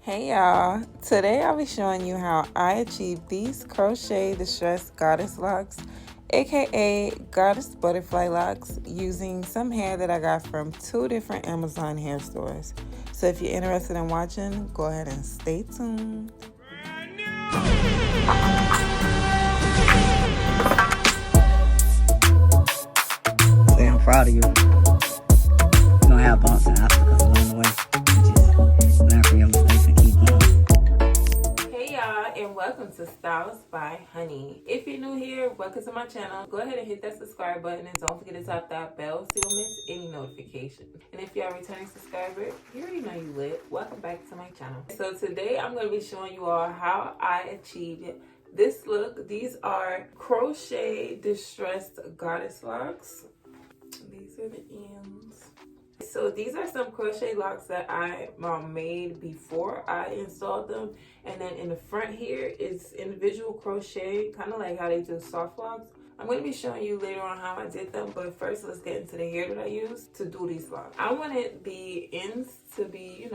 Hey y'all, today I'll be showing you how I achieved these crochet distressed goddess locks, aka goddess butterfly locks, using some hair that I got from 2 different Amazon hair stores. So if you're interested in watching, go ahead and stay tuned. Say I'm proud of you. You're gonna have bumps and obstacles along the way. Just learn from your mistakes and keep going. Hey y'all, and welcome to Styles by Honey. If you're new here, welcome to my channel. Go ahead and hit that subscribe button and don't forget to tap that bell so you don't miss any notification. And if you're a returning subscriber, you already know you lit. Welcome back to my channel. So today I'm going to be showing you all how I achieved this look. These are crochet distressed goddess locks. These are the ends. So these are some crochet locks that I made before I installed them. And then in the front here is individual crochet, kind of like how they do soft locks. I'm going to be showing you later on how I did them, but first let's get into the hair that I used to do these locks. I wanted the ends to be,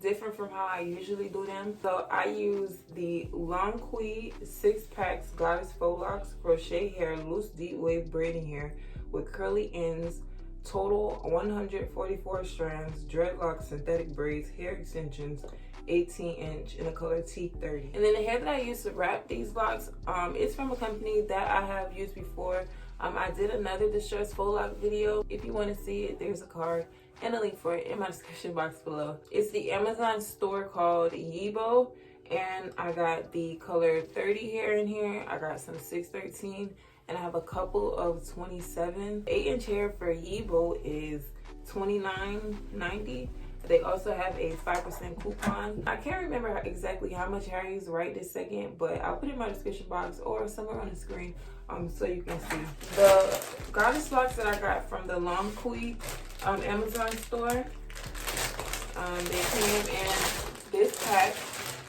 different from how I usually do them. So I used the LONGQI 6-packs Goddess Faux Locs crochet hair, loose deep wave braiding hair with curly ends. Total 144 strands, dreadlocks, synthetic braids, hair extensions, 18-inch in the color T30. And then the hair that I used to wrap these locks, it's from a company that I have used before. I did another distressed faux lock video. If you want to see it, there's a card and a link for it in my description box below. It's the Amazon store called YEBO, and I got the color 30 hair in here. I got some 613. And I have a couple of 27. 8-inch hair for YEBO is $29.90. They also have a 5% coupon. I can't remember exactly how much hair I used right this second, but I'll put it in my description box or somewhere on the screen so you can see. The goddess locks that I got from the LONGQI Amazon store, they came in this pack,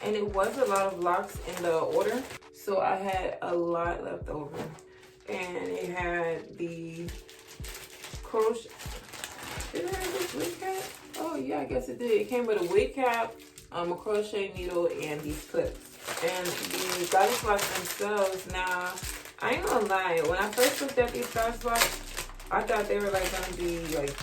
and it was a lot of locks in the order, so I had a lot left over. And it had the crochet. Did it have this wig cap? Oh yeah, I guess it did. It came with a wig cap, a crochet needle, and these clips. And the goddess locks themselves. Now, I ain't gonna lie. When I first looked at these goddess locks, I thought they were like gonna be like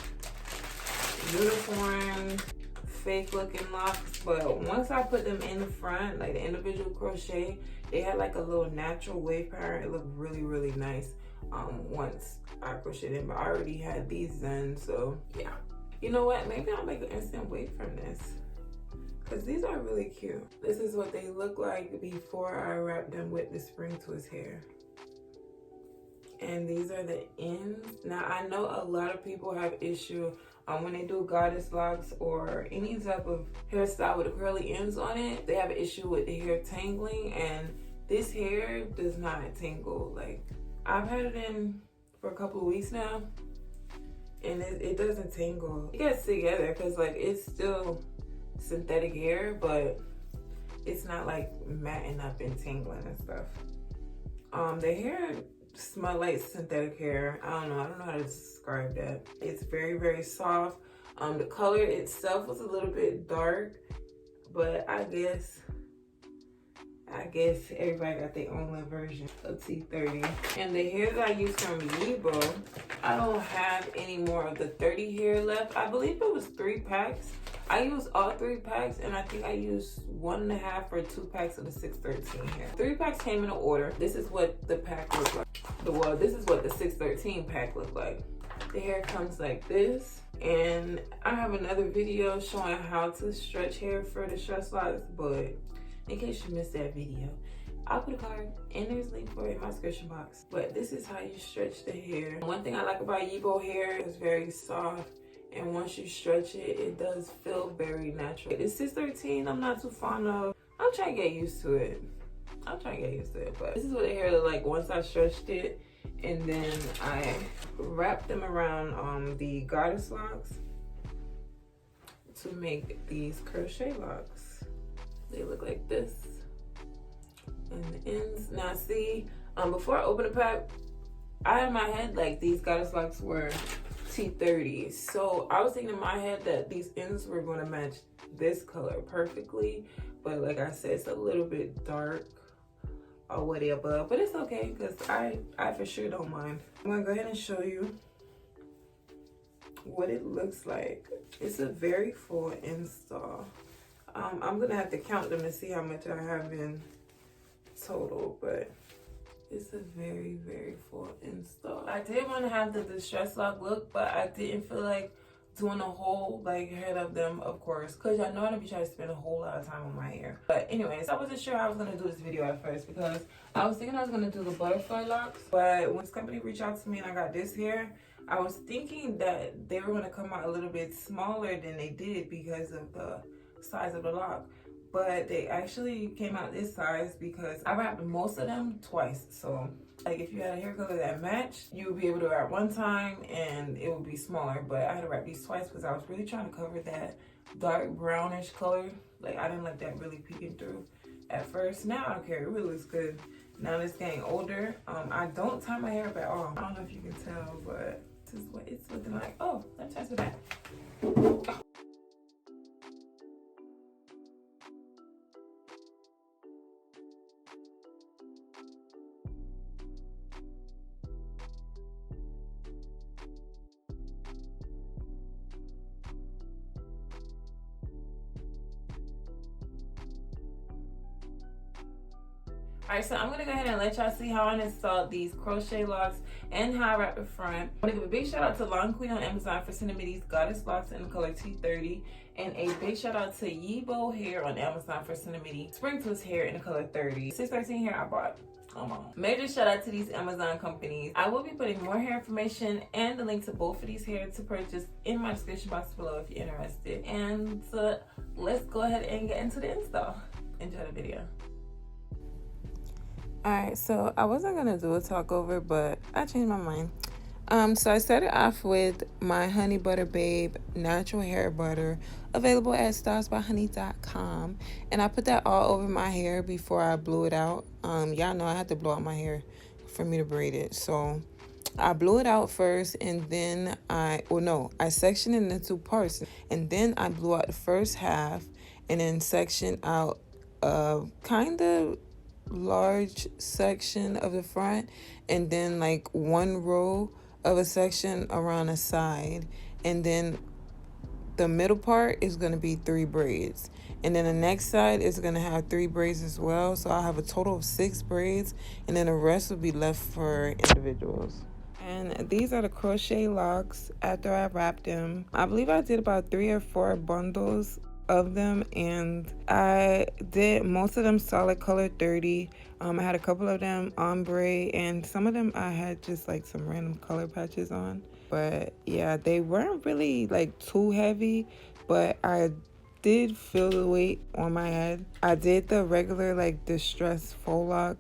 uniform, fake looking locks. But once I put them in the front, like the individual crochet, they had like a little natural wave pattern. It looked really, really nice once I crocheted them. But I already had these done, so yeah. You know what? Maybe I'll make an instant wig from this, because these are really cute. This is what they look like before I wrap them with the spring twist hair. And these are the ends. Now, I know a lot of people have issue when they do goddess locks or any type of hairstyle with the curly ends on it. They have an issue with the hair tangling, and this hair does not tingle. Like, I've had it in for a couple of weeks now, and it doesn't tingle. It gets together because like it's still synthetic hair, but it's not like matting up and tingling and stuff. The hair smell like synthetic hair. I don't know how to describe that. It's very, very soft. The color itself was a little bit dark, but I guess everybody got their own little version of T30. And the hair that I used from YEBO, I don't have any more of the 30 hair left. I believe it was 3 packs. I used all 3 packs, and I think I used 1.5 or 2 packs of the 613 hair. 3 packs came in order. This is what the pack looked like. Well, this is what the 613 pack looked like. The hair comes like this, and I have another video showing how to stretch hair for the stress locks, but in case you missed that video, I'll put a card and there's a link for it in my description box. But this is how you stretch the hair. One thing I like about YEBO hair is very soft, and once you stretch it, it does feel very natural. This 613 I'm not too fond of. I'm trying to get used to it. But this is what the hair looked like once I stretched it, and then I wrapped them around the goddess locks to make these crochet locks. They look like this, and the ends. Now see, before I open the pack, I had in my head like these goddess locks were T30, so I was thinking in my head that these ends were going to match this color perfectly, but like I said, it's a little bit dark or whatever, but it's okay because I for sure don't mind. I'm gonna go ahead and show you what it looks like. It's a very full install. I'm gonna have to count them to see how much I have in total, but it's a very, very full install. I did want to have the distress lock look, but I didn't feel like doing a whole like head of them, of course, because y'all know I don't be trying to spend a whole lot of time on my hair. But anyways, I wasn't sure how I was gonna do this video at first because I was thinking I was gonna do the butterfly locks, but when this company reached out to me and I got this hair, I was thinking that they were gonna come out a little bit smaller than they did because of the size of the lock. But they actually came out this size because I wrapped most of them twice. So like if you had a hair color that matched, you would be able to wrap one time and it would be smaller. But I had to wrap these twice because I was really trying to cover that dark brownish color. Like I didn't like that really peeking through at first. Now I don't care, it really looks good. Now it's getting older. I don't tie my hair up at all. I don't know if you can tell, but this is what it's looking like. Oh, let me test it back. Oh. Alright, so I'm gonna go ahead and let y'all see how I installed these crochet locks and how I wrap the front. I wanna give a big shout out to LONGQI on Amazon for sending me these goddess locks in the color T30, and a big shout out to YEBO hair on Amazon for sending me the spring twist hair in the color 30. 613 hair I bought. Major shout out to these Amazon companies. I will be putting more hair information and the link to both of these hair to purchase in my description box below if you're interested. And let's go ahead and get into the install. Enjoy the video. Alright, so I wasn't gonna do a talk over, but I changed my mind. So I started off with my Honey Butter Babe natural hair butter, available at stylesbyhoney.com, and I put that all over my hair before I blew it out. Y'all know I had to blow out my hair for me to braid it, so I blew it out first, and then I sectioned it into two parts, and then I blew out the first half, and then sectioned out kind of large section of the front, and then like one row of a section around the side, and then the middle part is going to be 3 braids, and then the next side is going to have 3 braids as well. So I'll have a total of 6 braids, and then the rest will be left for individuals. And these are the crochet locks after I wrapped them. I believe I did about 3 or 4 bundles of them, and I did most of them solid color 30. I had a couple of them ombre, and some of them I had just like some random color patches on. But yeah, they weren't really like too heavy, but I did feel the weight on my head. I did the regular like distress faux lock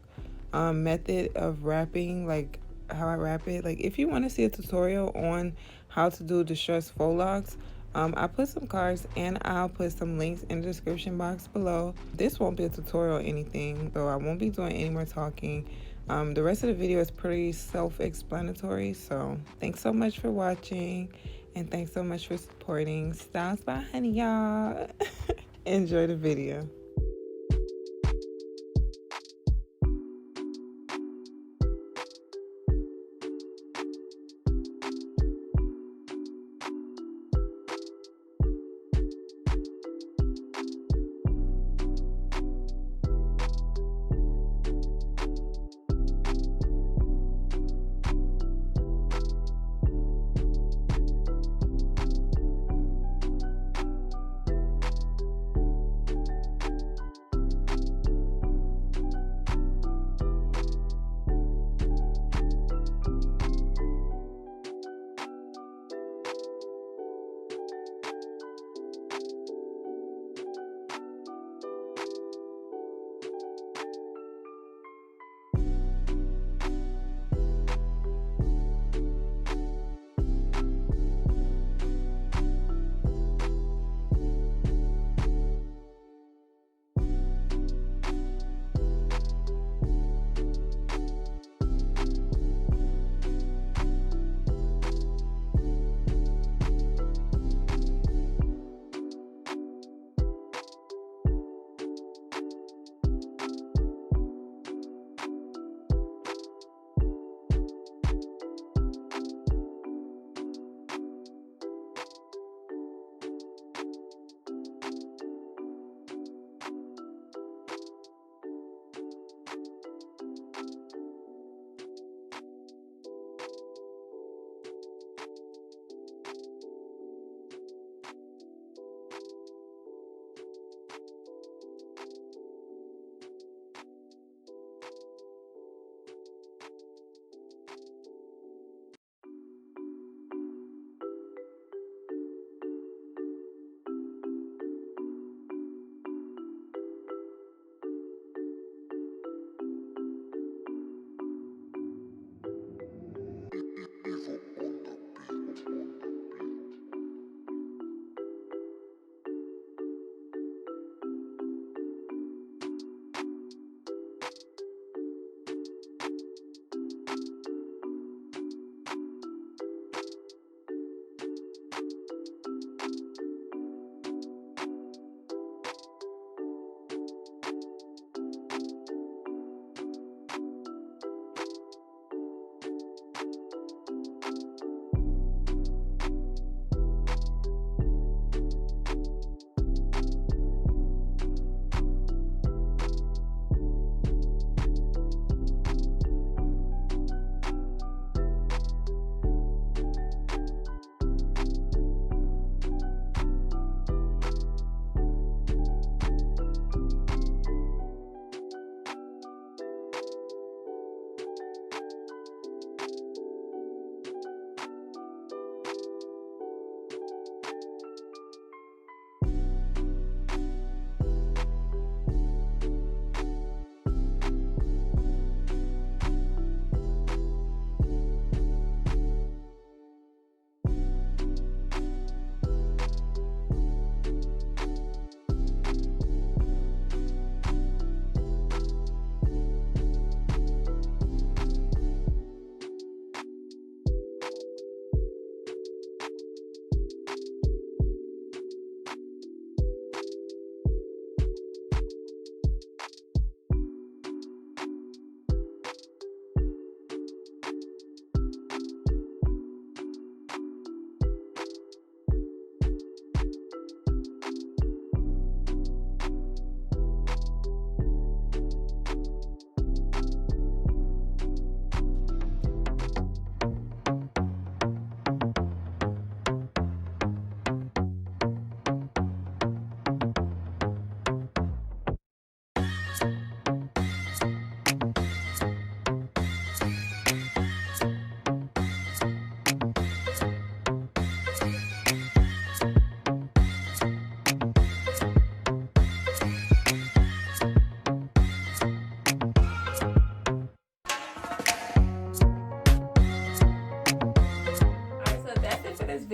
method of wrapping, like how I wrap it. Like if you want to see a tutorial on how to do distress faux locks, I put some cards and I'll put some links in the description box below. This won't be a tutorial or anything, so I won't be doing any more talking. The rest of the video is pretty self-explanatory, so thanks so much for watching, and thanks so much for supporting Styles by Honey, y'all. Enjoy the video.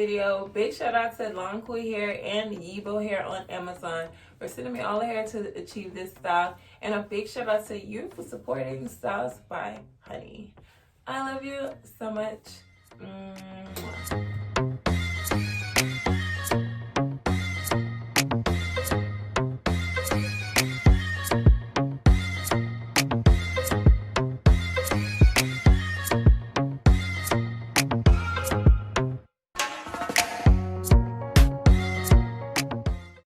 video. Big shout out to LONGQI hair and YEBO hair on Amazon for sending me all the hair to achieve this style. And a big shout out to you for supporting Styles by Honey. I love you so much.